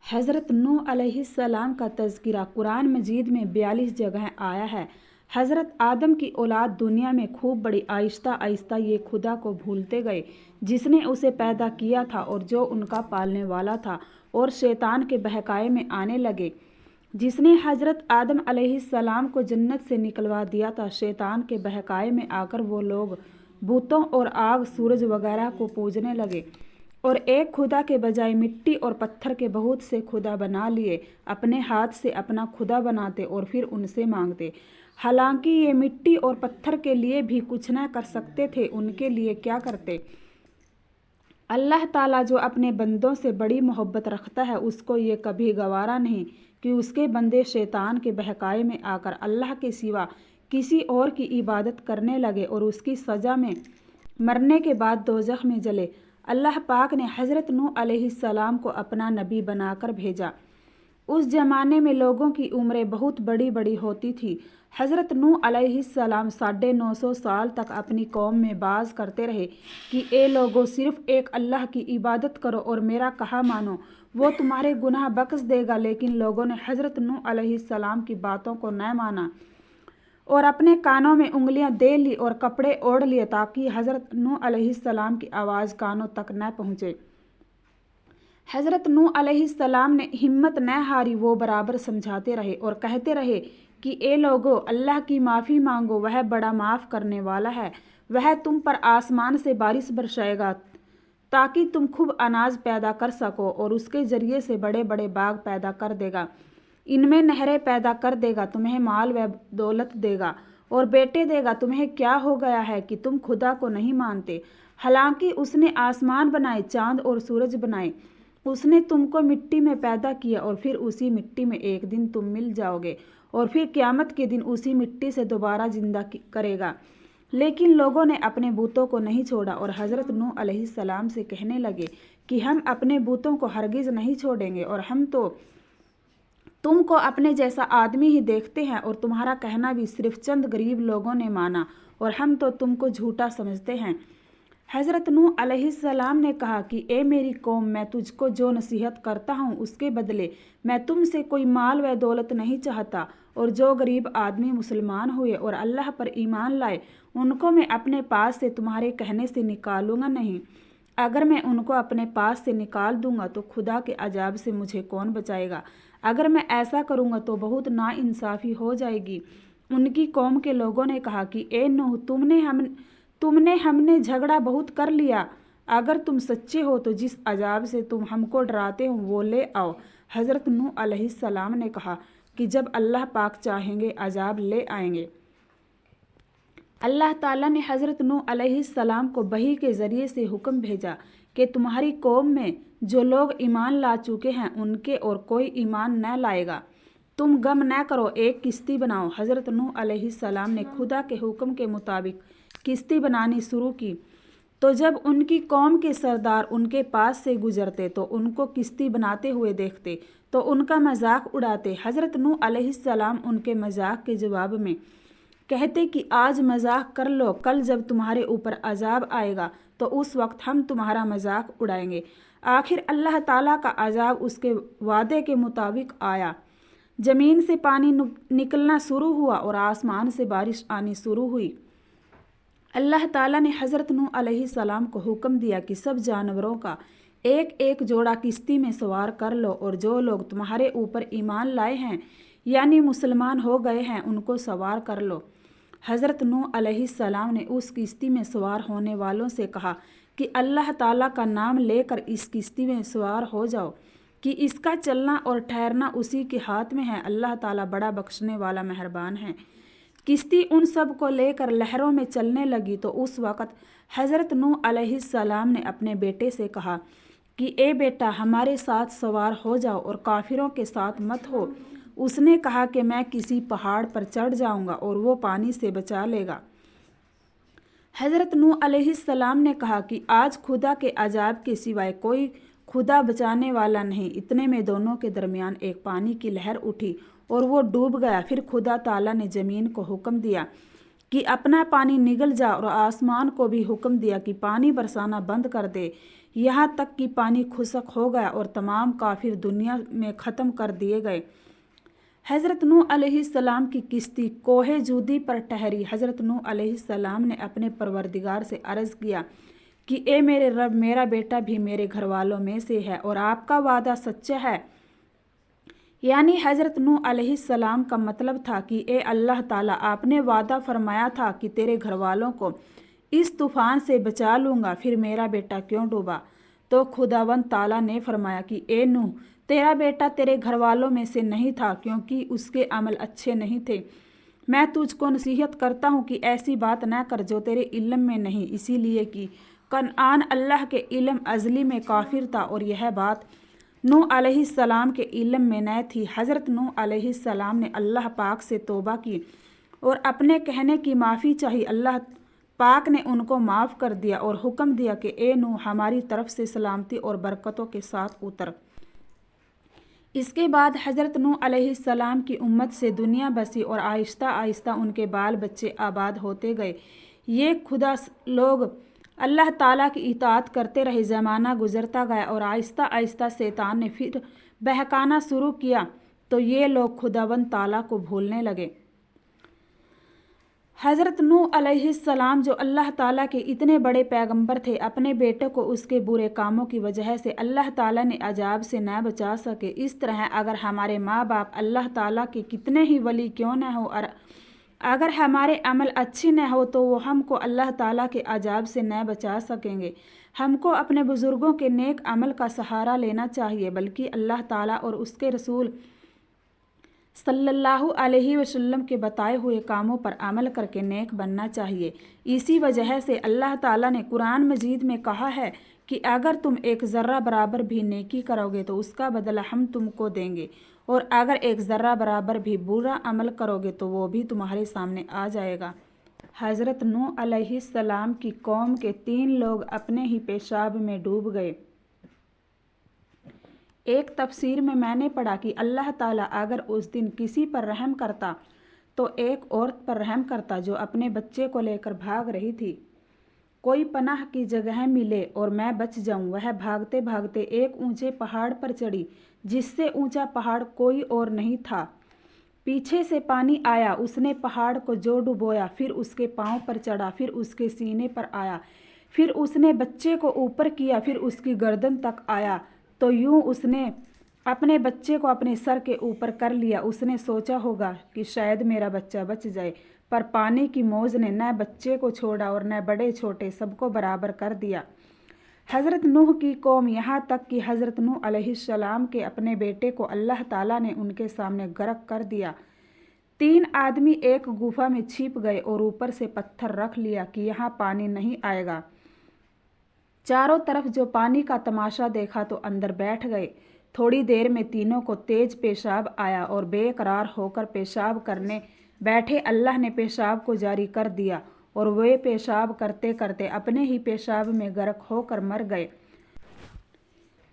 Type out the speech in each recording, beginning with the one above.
हज़रत नूह अलैहिस्सलाम का तज़किरा कुरान मजीद में 42 जगह आया है। हज़रत आदम की औलाद दुनिया में खूब बड़ी, आहिस्ता आहिस्ता ये खुदा को भूलते गए जिसने उसे पैदा किया था और जो उनका पालने वाला था, और शैतान के बहकावे में आने लगे जिसने हज़रत आदम अलैहिस्सलाम को जन्नत से निकलवा दिया था। शैतान के बहकावे में आकर वो लोग बुतों और आग, सूरज वगैरह को पूजने लगे और एक खुदा के बजाय मिट्टी और पत्थर के बहुत से खुदा बना लिए। अपने हाथ से अपना खुदा बनाते और फिर उनसे मांगते। हालांकि ये मिट्टी और पत्थर के लिए भी कुछ न कर सकते थे, उनके लिए क्या करते। अल्लाह ताला जो अपने बंदों से बड़ी मोहब्बत रखता है, उसको ये कभी गवारा नहीं कि उसके बंदे शैतान के बहकावे में आकर अल्लाह के सिवा किसी और की इबादत करने लगे और उसकी सज़ा में मरने के बाद दोज़ख में जले। अल्लाह पाक ने हज़रत नूह अलैहिस्सलाम को अपना नबी बनाकर भेजा। उस ज़माने में लोगों की उम्रें बहुत बड़ी बड़ी होती थी। हज़रत नूह अलैहिस्सलाम 950 साल तक अपनी कौम में बाज़ करते रहे कि ए लोगों, सिर्फ़ एक अल्लाह की इबादत करो और मेरा कहा मानो, वो तुम्हारे गुनाह बख्श देगा। लेकिन लोगों ने हज़रत नूह अलैहिस्सलाम की बातों को न माना और अपने कानों में उंगलियां दे ली और कपड़े ओढ़ लिए ताकि हज़रत नूह अलैहिस्सलाम की आवाज़ कानों तक न पहुँचे। हज़रत नूह अलैहिस्सलाम ने हिम्मत न हारी। वो बराबर समझाते रहे और कहते रहे कि ए लोगो, अल्लाह की माफ़ी मांगो, वह बड़ा माफ़ करने वाला है। वह तुम पर आसमान से बारिश बरसाएगा ताकि तुम खूब अनाज पैदा कर सको और उसके ज़रिए से बड़े बड़े बाग पैदा कर देगा। इनमें नहरें पैदा कर देगा, तुम्हें माल व दौलत देगा और बेटे देगा। तुम्हें क्या हो गया है कि तुम खुदा को नहीं मानते। हालांकि उसने आसमान बनाए, चांद और सूरज बनाए। उसने तुमको मिट्टी में पैदा किया और फिर उसी मिट्टी में एक दिन तुम मिल जाओगे और फिर क़यामत के दिन उसी मिट्टी से दोबारा जिंदा करेगा। लेकिन लोगों ने अपने बूतों को नहीं छोड़ा और हज़रत नूह अलैहिस्सलाम से कहने लगे कि हम अपने बूतों को हरगिज़ नहीं छोड़ेंगे और हम तो तुमको अपने जैसा आदमी ही देखते हैं और तुम्हारा कहना भी सिर्फ चंद गरीब लोगों ने माना और हम तो तुमको झूठा समझते हैं। हज़रत नूह अलैहिस्सलाम ने कहा कि ए मेरी कौम, मैं तुझको जो नसीहत करता हूँ उसके बदले मैं तुमसे कोई माल व दौलत नहीं चाहता, और जो गरीब आदमी मुसलमान हुए और अल्लाह पर ईमान लाए उनको मैं अपने पास से तुम्हारे कहने से निकालूंगा नहीं। अगर मैं उनको अपने पास से निकाल दूंगा तो खुदा के अजाब से मुझे कौन बचाएगा। अगर मैं ऐसा करूंगा तो बहुत नाइंसाफ़ी हो जाएगी। उनकी कौम के लोगों ने कहा कि ए नूह, हमने झगड़ा बहुत कर लिया। अगर तुम सच्चे हो तो जिस अजाब से तुम हमको डराते हो वो ले आओ। हज़रत नूह अलैहिस्सलाम ने कहा कि जब अल्लाह पाक चाहेंगे अजाब ले आएंगे। अल्लाह ताला ने हज़रत नूह अलैहिस्सलाम को वही के ज़रिए से हुक्म भेजा कि तुम्हारी कौम में जो लोग ईमान ला चुके हैं उनके और कोई ईमान न लाएगा। तुम गम न करो, एक किश्ती बनाओ। हज़रत नूह अलैहिस्सलाम ने खुदा के हुक्म के मुताबिक किश्ती बनानी शुरू की। तो जब उनकी कौम के सरदार उनके पास से गुजरते तो उनको किश्ती बनाते हुए देखते तो उनका मजाक उड़ाते। हज़रत नूह अलैहिस्सलाम उनके मजाक के जवाब में कहते कि आज मजाक कर लो, कल जब तुम्हारे ऊपर अजाब आएगा तो उस वक्त हम तुम्हारा मजाक उड़ाएंगे। आखिर अल्लाह ताला का अजाब उसके वादे के मुताबिक आया। ज़मीन से पानी निकलना शुरू हुआ और आसमान से बारिश आनी शुरू हुई। अल्लाह ताला ने हज़रत नूह अलैहिस्सलाम को हुक्म दिया कि सब जानवरों का एक एक जोड़ा किश्ती में सवार कर लो और जो लोग तुम्हारे ऊपर ईमान लाए हैं यानी मुसलमान हो गए हैं उनको सवार कर लो। हज़रत नूह अलैहिस्सलाम ने उस किश्ती में सवार होने वालों से कहा कि अल्लाह ताला का नाम लेकर इस किश्ती में सवार हो जाओ कि इसका चलना और ठहरना उसी के हाथ में है। अल्लाह ताला बड़ा बख्शने वाला मेहरबान है। किश्ती उन सब को लेकर लहरों में चलने लगी तो उस वक़्त हज़रत नूह अलैहिस्सलाम ने अपने बेटे से कहा कि ए बेटा, हमारे साथ सवार हो जाओ और काफिरों के साथ मत हो। उसने कहा कि मैं किसी पहाड़ पर चढ़ जाऊंगा और वो पानी से बचा लेगा। हज़रत नूह अलैहिस्सलाम ने कहा कि आज खुदा के अजाब के सिवाय कोई खुदा बचाने वाला नहीं। इतने में दोनों के दरमियान एक पानी की लहर उठी और वो डूब गया। फिर खुदा ताला ने ज़मीन को हुक्म दिया कि अपना पानी निगल जा और आसमान को भी हुक्म दिया कि पानी बरसाना बंद कर दे। यहाँ तक कि पानी खुश्क हो गया और तमाम काफिर दुनिया में ख़त्म कर दिए गए। हज़रत नूह अलैहिस्सलाम की किश्ती कोहे जूदी पर ठहरी। हज़रत नूह अलैहिस्सलाम ने अपने परवरदिगार से अर्ज़ किया कि ए मेरे रब, मेरा बेटा भी मेरे घर वालों में से है और आपका वादा सच्चा है। यानी हज़रत नूह अलैहिस्सलाम का मतलब था कि ए अल्लाह ताला, आपने वादा फरमाया था कि तेरे घर वालों को इस तूफ़ान से बचा लूँगा, फिर मेरा बेटा क्यों डूबा? तो खुदावंद ताला ने फरमाया कि ए नूह, तेरा बेटा तेरे घर वालों में से नहीं था क्योंकि उसके अमल अच्छे नहीं थे। मैं तुझको नसीहत करता हूँ कि ऐसी बात न कर जो तेरे इल्म में नहीं, इसीलिए कि कनान अल्लाह के इल्म अज़ली में काफिर था और यह बात नूह अलैहिस्सलाम के इल्म में न थी। हज़रत नूह अलैहिस्सलाम ने अल्लाह पाक से तौबा की और अपने कहने की माफ़ी चाही। अल्लाह पाक ने उनको माफ़ कर दिया और हुक्म दिया कि ए नूह, हमारी तरफ से सलामती और बरकतों के साथ उतर। इसके बाद हज़रत नूह अलैहिस्सलाम की उम्मत से दुनिया बसी और आहिस्ता आहिस्ता उनके बाल बच्चे आबाद होते गए। ये खुदा लोग अल्लाह ताला की इताअत करते रहे। ज़माना गुजरता गया और आहिस्ता आहिस्ता शैतान ने फिर बहकाना शुरू किया तो ये लोग खुदावंद ताला को भूलने लगे। हज़रत नूह अलैहिस्सलाम जो अल्लाह ताला के इतने बड़े पैगंबर थे, अपने बेटे को उसके बुरे कामों की वजह से अल्लाह ताला ने अजाब से न बचा सके। इस तरह अगर हमारे माँ बाप अल्लाह ताला के कितने ही वली क्यों न हो और अगर हमारे अमल अच्छे न हो तो वो हमको अल्लाह ताला के अजाब से न बचा सकेंगे। हमको अपने बुज़ुर्गों के नेक अमल का सहारा लेना चाहिए, बल्कि अल्लाह ताला और उसके रसूल सल्लल्लाहु अलैहि वसल्लम के बताए हुए कामों पर अमल करके नेक बनना चाहिए। इसी वजह से अल्लाह ताला ने कुरान मजीद में कहा है कि अगर तुम एक ज़र्रा बराबर भी नेकी करोगे तो उसका बदला हम तुमको देंगे, और अगर एक ज़र्रा बराबर भी बुरा अमल करोगे तो वो भी तुम्हारे सामने आ जाएगा। हज़रत नूह अलैहिस्सलाम की कौम के 3 लोग अपने ही पेशाब में डूब गए। एक तफसीर में मैंने पढ़ा कि अल्लाह ताला अगर उस दिन किसी पर रहम करता तो एक औरत पर रहम करता जो अपने बच्चे को लेकर भाग रही थी। कोई पनाह की जगह मिले और मैं बच जाऊं। वह भागते भागते एक ऊंचे पहाड़ पर चढ़ी, जिससे ऊंचा पहाड़ कोई और नहीं था। पीछे से पानी आया, उसने पहाड़ को जो डुबोया, फिर उसके पाँव पर चढ़ा, फिर उसके सीने पर आया, फिर उसने बच्चे को ऊपर किया, फिर उसकी गर्दन तक आया, तो यूं उसने अपने बच्चे को अपने सर के ऊपर कर लिया। उसने सोचा होगा कि शायद मेरा बच्चा बच जाए, पर पानी की मौज ने न बच्चे को छोड़ा और न बड़े छोटे सबको बराबर कर दिया। हज़रत नूह की कौम, यहाँ तक कि हज़रत नूह अलैहिस्सलाम के अपने बेटे को अल्लाह ताला ने उनके सामने गर्क कर दिया। 3 आदमी एक गुफा में छिप गए और ऊपर से पत्थर रख लिया कि यहाँ पानी नहीं आएगा। चारों तरफ जो पानी का तमाशा देखा तो अंदर बैठ गए। थोड़ी देर में तीनों को तेज पेशाब आया और बेकरार होकर पेशाब करने बैठे। अल्लाह ने पेशाब को जारी कर दिया और वे पेशाब करते करते अपने ही पेशाब में गर्क होकर मर गए।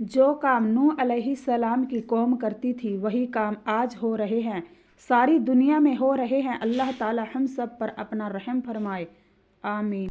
जो काम नूह अलैहिस्सलाम की कौम करती थी वही काम आज हो रहे हैं, सारी दुनिया में हो रहे हैं। अल्लाह ताला हम सब पर अपना रहम फरमाए, आमीन।